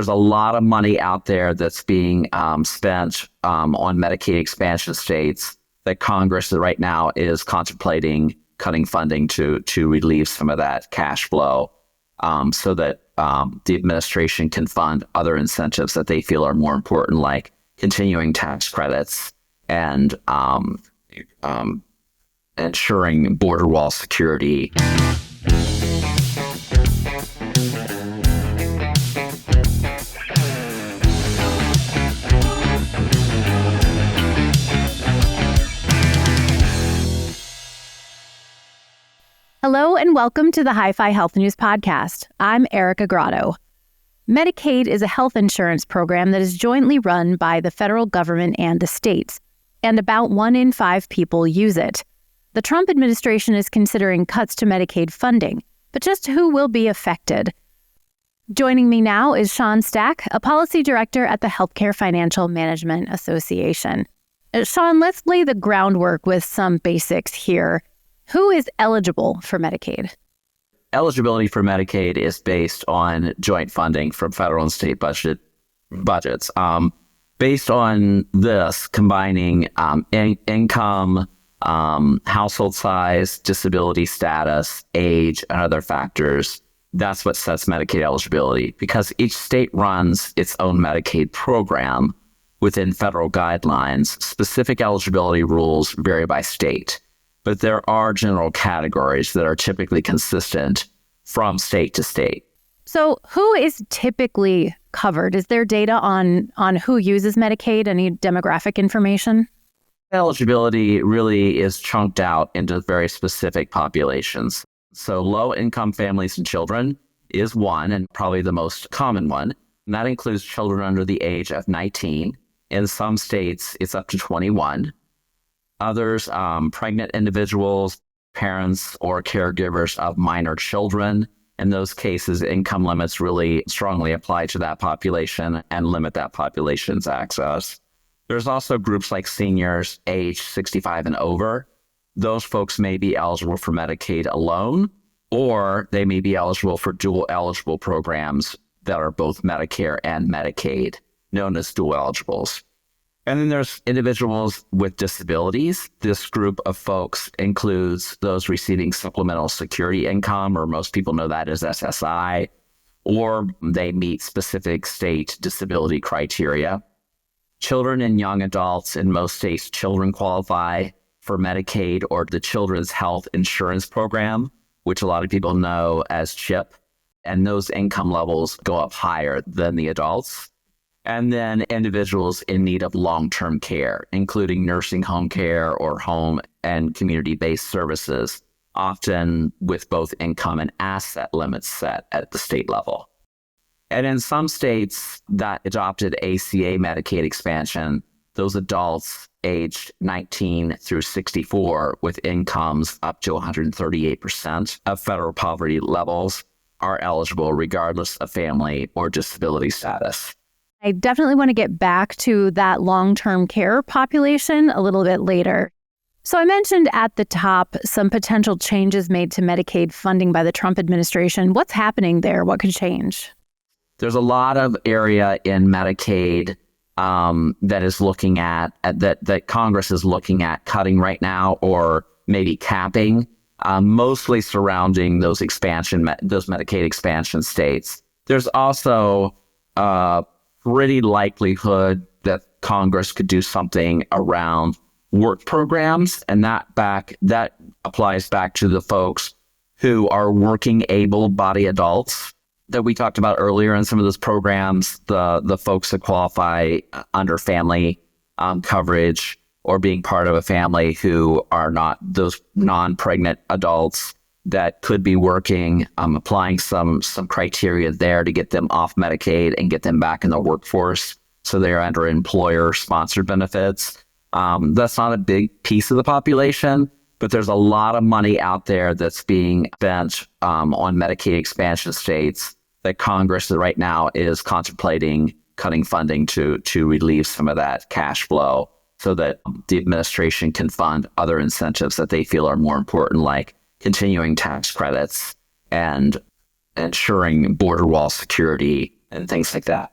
there's a lot of money out there that's being spent on Medicaid expansion states that Congress right now is contemplating cutting funding to relieve some of that cash flow so that the administration can fund other incentives that they feel are more important, like continuing tax credits and ensuring border wall security. Hello and welcome to the HiFi Health News Podcast. I'm Erika Grotto. Medicaid is a health insurance program that is jointly run by the federal government and the states, and about 1 in 5 people use it. The Trump administration is considering cuts to Medicaid funding, but just who will be affected? Joining me now is Shawn Stack, a policy director at the Healthcare Financial Management Association. Shawn, let's lay the groundwork with some basics here. Who is eligible for Medicaid? Eligibility for Medicaid is based on joint funding from federal and state budgets. Based on this, combining income, household size, disability status, age, and other factors, that's what sets Medicaid eligibility. Because each state runs its own Medicaid program within federal guidelines, specific eligibility rules vary by state. But there are general categories that are typically consistent from state to state. So who is typically covered? Is there data on who uses Medicaid? Any demographic information? Eligibility really is chunked out into very specific populations. So low-income families and children is one, and probably the most common one. And that includes children under the age of 19. In some states, it's up to 21. Others, pregnant individuals, parents, or caregivers of minor children. In those cases, income limits really strongly apply to that population and limit that population's access. There's also groups like seniors age 65 and over. Those folks may be eligible for Medicaid alone, or they may be eligible for dual eligible programs that are both Medicare and Medicaid, known as dual eligibles. And then there's individuals with disabilities. This group of folks includes those receiving supplemental security income, or most people know that as SSI, or they meet specific state disability criteria. Children and young adults, in most states, children qualify for Medicaid or the Children's Health Insurance Program, which a lot of people know as CHIP, and those income levels go up higher than the adults. And then individuals in need of long-term care, including nursing home care or home and community-based services, often with both income and asset limits set at the state level. And in some states that adopted ACA Medicaid expansion, those adults aged 19 through 64 with incomes up to 138% of federal poverty levels are eligible regardless of family or disability status. I definitely want to get back to that long-term care population a little bit later. So I mentioned at the top some potential changes made to Medicaid funding by the Trump administration. What's happening there? What could change? There's a lot of area in Medicaid that is looking at that Congress is looking at cutting right now, or maybe capping, mostly surrounding those Medicaid expansion states. There's also pretty likelihood that Congress could do something around work programs, and that applies back to the folks who are working able-bodied adults that we talked about earlier in some of those programs, the folks that qualify under family coverage or being part of a family who are not those non-pregnant adults that could be working, applying some criteria there to get them off Medicaid and get them back in the workforce so they're under employer-sponsored benefits. That's not a big piece of the population, but there's a lot of money out there that's being spent on Medicaid expansion states that Congress right now is contemplating cutting funding to relieve some of that cash flow so that the administration can fund other incentives that they feel are more important, like continuing tax credits and ensuring border wall security and things like that.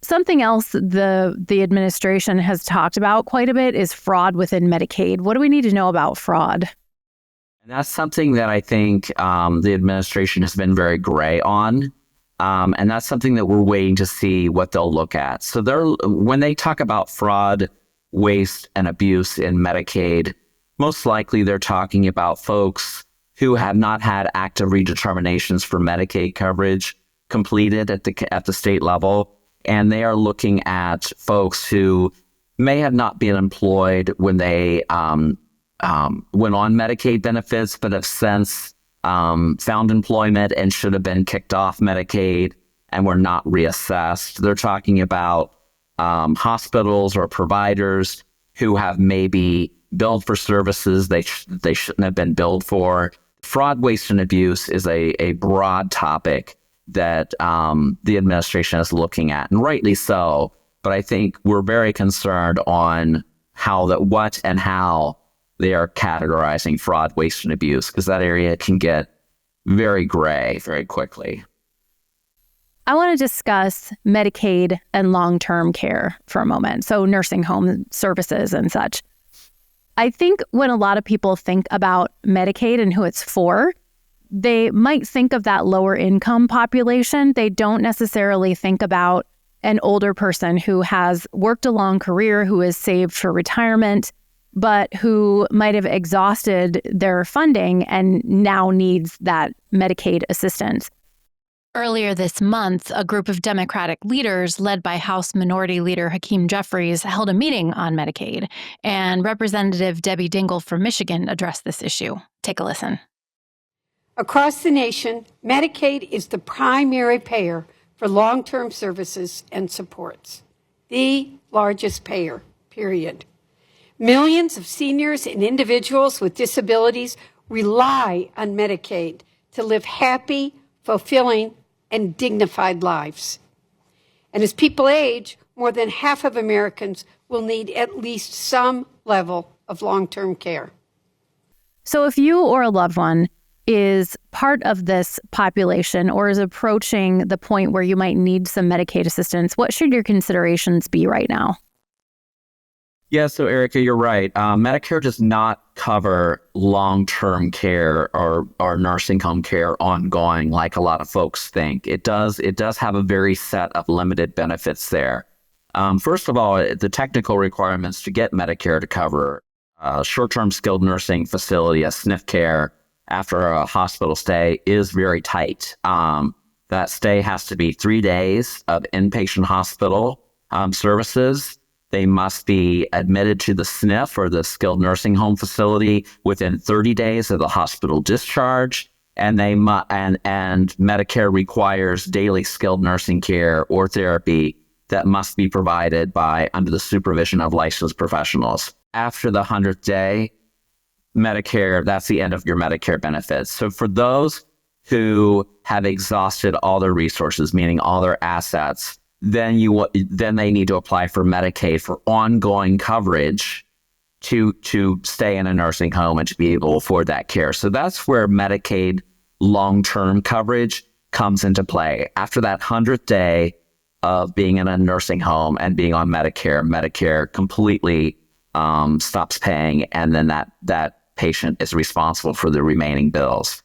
Something else the administration has talked about quite a bit is fraud within Medicaid. What do we need to know about fraud? And that's something that I think the administration has been very gray on. And that's something that we're waiting to see what they'll look at. So when they talk about fraud, waste, and abuse in Medicaid, most likely they're talking about folks who have not had active redeterminations for Medicaid coverage completed at the state level. And they are looking at folks who may have not been employed when they went on Medicaid benefits, but have since found employment and should have been kicked off Medicaid and were not reassessed. They're talking about hospitals or providers who have maybe billed for services they shouldn't have been billed for. Fraud, waste, and abuse is a broad topic that the administration is looking at, and rightly so. But I think we're very concerned on what and how they are categorizing fraud, waste, and abuse, because that area can get very gray very quickly. I want to discuss Medicaid and long-term care for a moment. So nursing home services and such. I think when a lot of people think about Medicaid and who it's for, they might think of that lower income population. They don't necessarily think about an older person who has worked a long career, who is saved for retirement, but who might have exhausted their funding and now needs that Medicaid assistance. Earlier this month, a group of Democratic leaders led by House Minority Leader Hakeem Jeffries held a meeting on Medicaid, and Representative Debbie Dingell from Michigan addressed this issue. Take a listen. Across the nation, Medicaid is the primary payer for long-term services and supports. The largest payer, period. Millions of seniors and individuals with disabilities rely on Medicaid to live happy, fulfilling, and dignified lives. And as people age, more than half of Americans will need at least some level of long-term care. So if you or a loved one is part of this population or is approaching the point where you might need some Medicaid assistance, what should your considerations be right now? Yeah, so Erika, you're right. Medicare does not cover long-term care or nursing home care ongoing like a lot of folks think. It does have a very set of limited benefits there. First of all, the technical requirements to get Medicare to cover short-term skilled nursing facility, a SNF care after a hospital stay is very tight. That stay has to be 3 days of inpatient hospital services. They must be admitted to the SNF or the skilled nursing home facility within 30 days of the hospital discharge, and and Medicare requires daily skilled nursing care or therapy that must be provided under the supervision of licensed professionals. After the 100th day, Medicare, that's the end of your Medicare benefits. So for those who have exhausted all their resources, meaning all their assets, then they need to apply for Medicaid for ongoing coverage to stay in a nursing home and to be able to afford that care. So that's where Medicaid long-term coverage comes into play. After that 100th day of being in a nursing home and being on Medicare completely stops paying, and then that patient is responsible for the remaining bills.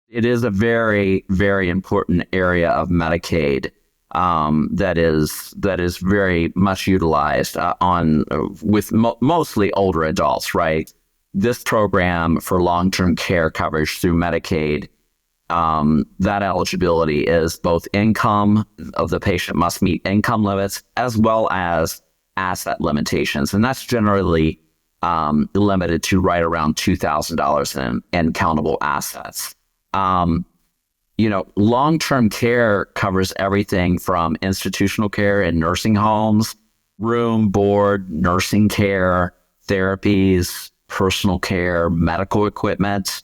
It is a very, very important area of Medicaid that is very much utilized with mostly older adults, right? This program for long-term care coverage through Medicaid, that eligibility is both income of the patient must meet income limits as well as asset limitations, and that's generally limited to right around $2,000 in countable assets. Long-term care covers everything from institutional care in nursing homes, room, board, nursing care, therapies, personal care, medical equipment.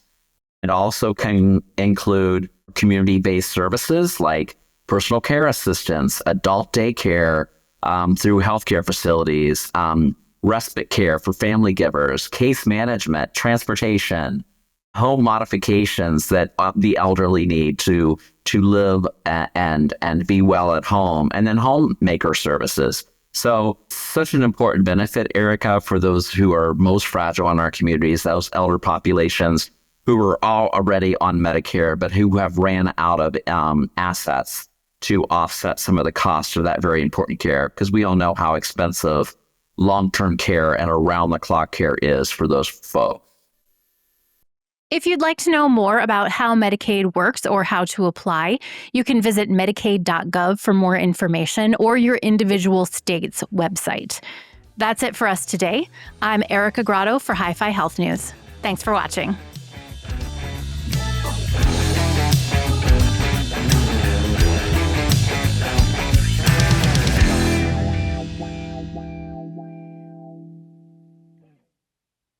It also can include community-based services like personal care assistance, adult daycare through healthcare facilities, respite care for family givers, case management, transportation, home modifications that the elderly need to to live and be well at home, and then homemaker services. So such an important benefit, Erika, for those who are most fragile in our communities, those elder populations who are all already on Medicare, but who have ran out of assets to offset some of the costs of that very important care, because we all know how expensive long-term care and around-the-clock care is for those folks. If you'd like to know more about how Medicaid works or how to apply, you can visit Medicaid.gov for more information or your individual state's website. That's it for us today. I'm Erika Grotto for HiFi Health News. Thanks for watching.